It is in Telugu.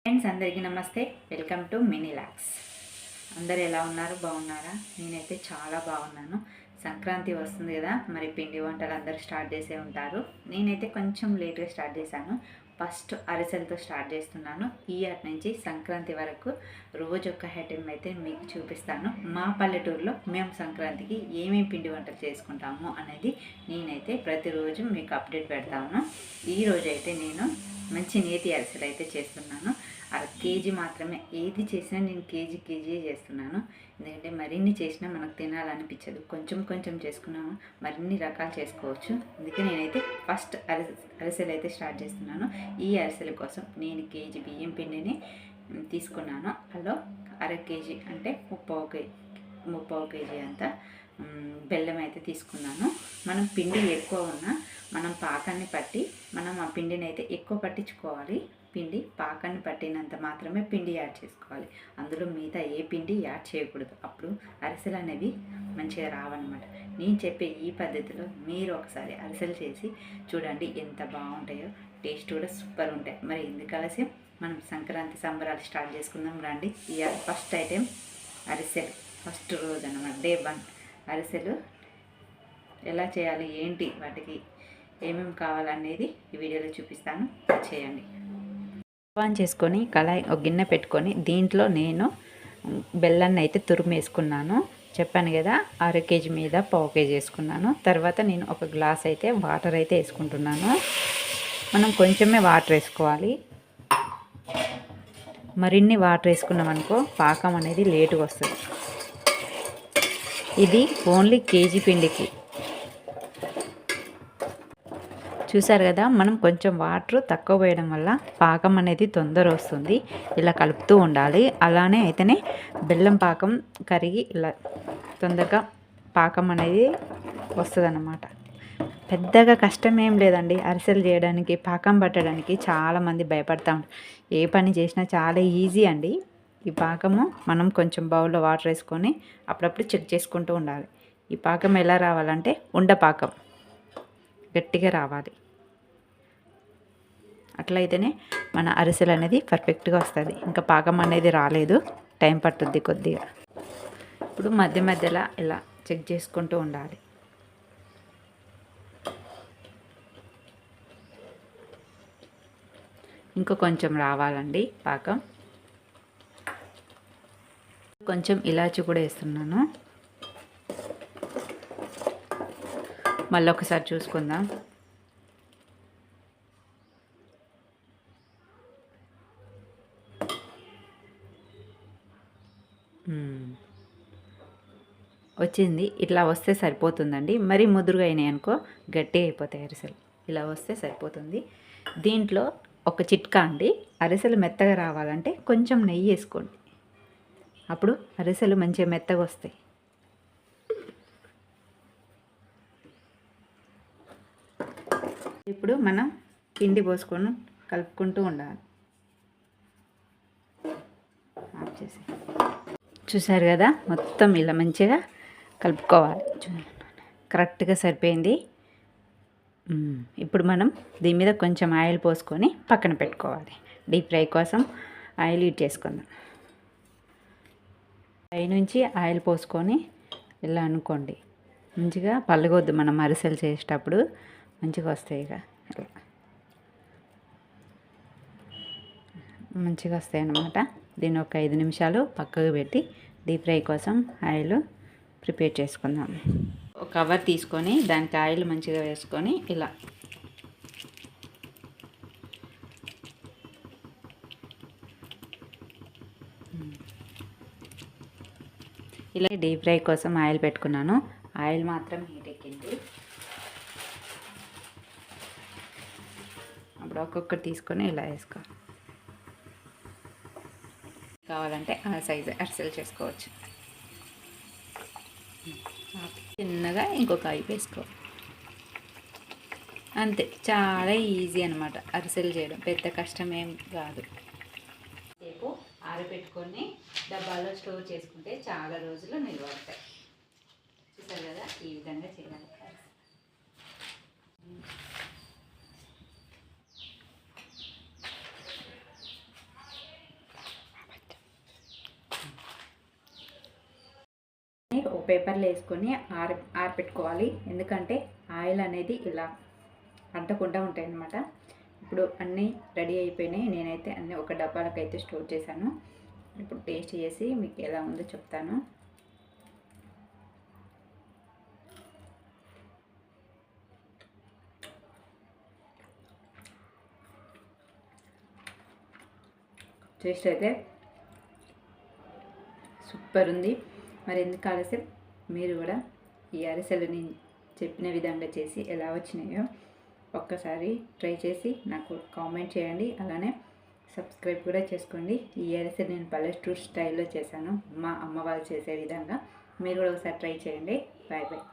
ఫ్రెండ్స్ అందరికీ నమస్తే. Welcome to mini lakhs. అందరు ఎలా ఉన్నారు? బాగున్నారా? నేనైతే చాలా బాగున్నాను. సంక్రాంతి వస్తుంది కదా, మరి పిండి వంటలు అందరూ స్టార్ట్ చేసే ఉంటారు. నేనైతే కొంచెం లేట్గా స్టార్ట్ చేశాను. ఫస్ట్ అరిసెలతో స్టార్ట్ చేస్తున్నాను. ఈ అటు నుంచి సంక్రాంతి వరకు రోజు ఒక ఐటెం అయితే మీకు చూపిస్తాను. మా పల్లెటూరులో మేము సంక్రాంతికి ఏమేమి పిండి వంటలు చేసుకుంటాము అనేది నేనైతే ప్రతిరోజు మీకు అప్డేట్ పెడతాను. ఈరోజు అయితే నేను మంచి నేతి అరిసెలు అయితే చేస్తున్నాను. కేజీ మాత్రమే, ఏది చేసినా నేను కేజీ చేస్తున్నాను. ఎందుకంటే మరిన్ని చేసినా మనకు తినాలనిపించదు. కొంచెం కొంచెం చేసుకున్నాము, మరిన్ని రకాలు చేసుకోవచ్చు. అందుకే నేనైతే ఫస్ట్ అరిసెలు అయితే స్టార్ట్ చేస్తున్నాను. ఈ అరిసెల కోసం నేను కేజీ బియ్యం పిండిని తీసుకున్నాను. అందులో అర కేజీ అంటే ముప్పావు కేజీ అంతా బెల్లం అయితే తీసుకున్నాను. మనం పిండి ఎక్కువ ఉన్నా మనం పాకాన్ని పట్టి మనం ఆ పిండిని అయితే ఎక్కువ పట్టించుకోవాలి. పిండి పాకాన్ని పట్టినంత మాత్రమే పిండి యాడ్ చేసుకోవాలి. అందులో మిగతా ఏ పిండి యాడ్ చేయకూడదు. అప్పుడు అరిసెలు అనేవి మంచిగా రావన్నమాట. నేను చెప్పే ఈ పద్ధతిలో మీరు ఒకసారి అరిసెలు చేసి చూడండి, ఎంత బాగుంటాయో. టేస్ట్ కూడా సూపర్ ఉంటాయి. మరి ఎందుకు ఆలస్యం, మనం సంక్రాంతి సంబరాలు స్టార్ట్ చేసుకుందాం రండి. ఇవాళ ఫస్ట్ ఐటెం అరిసెలు. ఫస్ట్ రోజు అన్నమాట, డే 1 అరిసెలు ఎలా చేయాలి, ఏంటి, వాటికి ఏమేమి కావాలనేది ఈ వీడియోలో చూపిస్తాను. చేయండి. ఆన్ చేసుకొని కళాయి ఒక గిన్నె పెట్టుకొని దీంట్లో నేను బెల్లాన్ని అయితే తురిమేసుకున్నాను. చెప్పాను కదా, అర కేజీ మీద పావు కేజీ వేసుకున్నాను. తర్వాత నేను ఒక గ్లాస్ అయితే వాటర్ అయితే వేసుకుంటున్నాను. మనం కొంచెమే వాటర్ వేసుకోవాలి. మరిన్ని వాటర్ వేసుకున్నాం అనుకో పాకం అనేది లేటుగా వస్తుంది. ఇది ఓన్లీ కేజీ పిండికి. చూసారు కదా, మనం కొంచెం వాటర్ తక్కువ వేయడం వల్ల పాకం అనేది తొందర వస్తుంది. ఇలా కలుపుతూ ఉండాలి. అలానే అయితేనే బెల్లం పాకం కరిగి ఇలా తొందరగా పాకం అనేది వస్తుంది అన్నమాట. పెద్దగా కష్టం ఏం లేదండి అరిసెలు చేయడానికి. పాకం పట్టడానికి చాలామంది భయపడతా ఉంటారు. ఏ పని చేసినా చాలా ఈజీ అండి. ఈ పాకము మనం కొంచెం బౌల్లో వాటర్ వేసుకొని అప్పుడప్పుడు చెక్ చేసుకుంటూ ఉండాలి. ఈ పాకం ఎలా రావాలంటే ఉండపాకం గట్టిగా రావాలి. అట్లయితేనే మన అరిసెలు అనేది పర్ఫెక్ట్గా వస్తుంది. ఇంకా పాకం అనేది రాలేదు, టైం పట్టుద్ది కొద్దిగా. ఇప్పుడు మధ్య మధ్యలో ఇలా చెక్ చేసుకుంటూ ఉండాలి. ఇంకా కొంచెం రావాలండి పాకం. కొంచెం ఇలాచి కూడా వేస్తున్నాను. మళ్ళీ ఒకసారి చూసుకుందాం. వచ్చింది. ఇట్లా వస్తే సరిపోతుందండి. మరీ ముదురుగా అయినాయి అనుకో గట్టిగా అయిపోతాయి అరిసెలు. ఇలా వస్తే సరిపోతుంది. దీంట్లో ఒక చిట్కా అండి, అరిసెలు మెత్తగా రావాలంటే కొంచెం నెయ్యి వేసుకోండి. అప్పుడు అరిసెలు మంచిగా మెత్తగా వస్తాయి. ఇప్పుడు మనం పిండి పోసుకొని కలుపుకుంటూ ఉండాలి. ఆఫ్ చేసి చూసారు కదా, మొత్తం ఇలా మంచిగా కలుపుకోవాలి. కరెక్ట్గా సరిపోయింది. ఇప్పుడు మనం దీని మీద కొంచెం ఆయిల్ పోసుకొని పక్కన పెట్టుకోవాలి. డీప్ ఫ్రై కోసం ఆయిల్ హీట్ చేసుకుందాం. పైనుంచి ఆయిల్ పోసుకొని ఇలా అనుకోండి, మంచిగా పల్లగొద్దు. మనం అరిసెలు చేసేటప్పుడు మంచిగా వస్తాయి. ఇక మంచిగా వస్తాయి అన్నమాట. దీన్ని ఒక 5 నిమిషాలు పక్కకు పెట్టి డీప్ ఫ్రై కోసం ఆయిల్ ప్రిపేర్ చేసుకుందాం. ఒక కవర్ తీసుకొని దానికి ఆయిల్ మంచిగా వేసుకొని ఇలా డీప్ ఫ్రై కోసం ఆయిల్ పెట్టుకున్నాను. ఆయిల్ మాత్రం హీట్ ఎక్కింది. అప్పుడు ఒక్కొక్కటి తీసుకొని ఇలా వేసుకోవాలి. కావాలంటే ఆ సైజు అరిసెలు చేసుకోవచ్చు. చిన్నగా ఇంకొక ఐపు వేసుకో. అంతే, చాలా ఈజీ అనమాట అరిసెలు చేయడం. పెద్ద కష్టం ఏం కాదు. రేపు ఆరబెట్టుకొని డబ్బాలో స్టోర్ చేసుకుంటే చాలా రోజులు నిల్వ ఉంటాయి. చూసారు కదా, ఈ విధంగా చేయాలి. పేపర్లో వేసుకొని ఆరపెట్టుకోవాలి. ఎందుకంటే ఆయిల్ అనేది ఇలా అంటకుండా ఉంటాయి అన్నమాట. ఇప్పుడు అన్నీ రెడీ అయిపోయినాయి. నేనైతే అన్నీ ఒక డబ్బాలకైతే స్టోర్ చేశాను. ఇప్పుడు టేస్ట్ చేసి మీకు ఎలా ఉందో చెప్తాను. టేస్ట్ అయితే సూపర్ ఉంది. మరి ఎందుకు ఆలస్యం, మీరు కూడా ఈ అరిసెలు నేను చెప్పిన విధంగా చేసి ఎలా వచ్చినాయో ఒక్కసారి ట్రై చేసి నాకు కామెంట్ చేయండి. అలానే సబ్స్క్రైబ్ కూడా చేసుకోండి. ఈ అరిసెలు నేను పల్లెటూరు స్టైల్లో చేశాను, మా అమ్మ వాళ్ళు చేసే విధంగా. మీరు కూడా ఒకసారి ట్రై చేయండి. Bye bye.